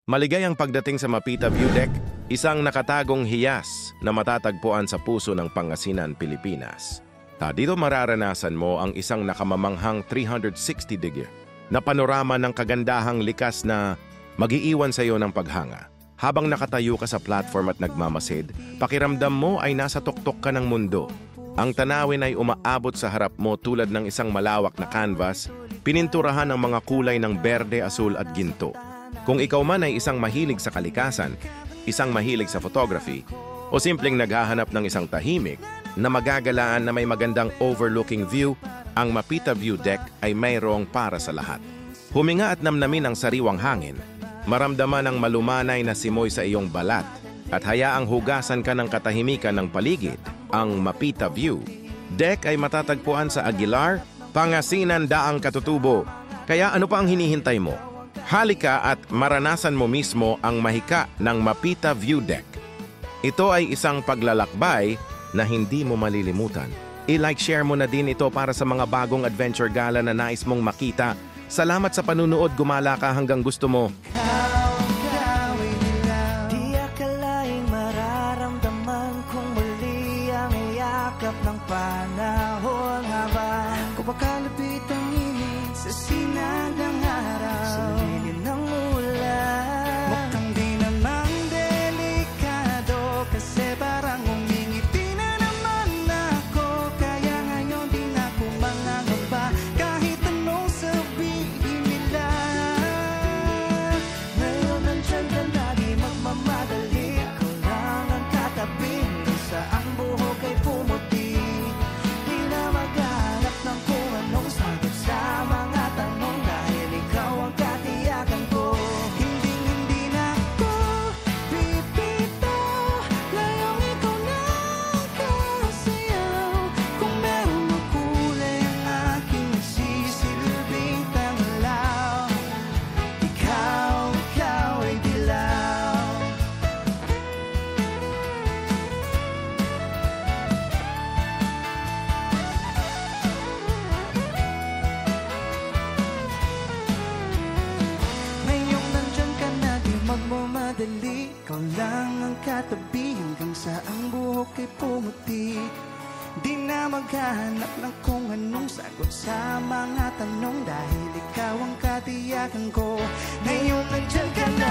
Maligayang pagdating sa Mapita View Deck, isang nakatagong hiyas na matatagpuan sa puso ng Pangasinan, Pilipinas. Dito mararanasan mo ang isang nakamamanghang 360-degree na panorama ng kagandahang likas na mag-iiwan sa iyo ng paghanga. Habang nakatayo ka sa platform at nagmamasid, pakiramdam mo ay nasa tuktok ka ng mundo. Ang tanawin ay umaabot sa harap mo tulad ng isang malawak na canvas, pininturahan ng mga kulay ng berde, asul at ginto. Kung ikaw man ay isang mahilig sa kalikasan, isang mahilig sa photography, o simpleng naghahanap ng isang tahimik na magagalaan na may magandang overlooking view, ang Mapita View Deck ay mayroong para sa lahat. Huminga at namnamin ang sariwang hangin, maramdaman ang malumanay na simoy sa iyong balat, at hayaang hugasan ka ng katahimikan ng paligid. Ang Mapita View Deck ay matatagpuan sa Aguilar, Pangasinan, Daang Katutubo. Kaya ano pa ang hinihintay mo? Halika at maranasan mo mismo ang mahika ng Mapita View Deck. Ito ay isang paglalakbay na hindi mo malilimutan. I-like share mo na din ito para sa mga bagong adventure gala na nais mong makita. Salamat sa panunood, gumala ka hanggang gusto mo. Di akalaing mararamdaman kung muli ang iyakap ng panahon habang kumakalapit ang init sa sinag ng araw. Sa lilim ng ulan, mukhang di namang delikado kasi parang umingiti na naman ako. Kaya ngayon di na ako mangangamba kahit anong sabihin nila. Ngayon nandyan ka lagi magmamadali, ako lang ang katabi kung saan buhok ay pumuti. Di na maghanap ng kung anong sagot sa mga tanong dahil ikaw ang katiyakan ko. Hindi na ako pipito, layong ikaw na ang kasayaw. Kung meron makulay ang aking nagsisilbing tanglaw, ikaw ay dilaw. Ngayong nandyan ka na, di magmamadali, ikaw lang ang katabi hanggang sa ang buhok ay pumuti. Di na maghahanap ng kung anong sagot sa mga tanong dahil ikaw ang katiyakan ko. Ngayon nandyan ka na,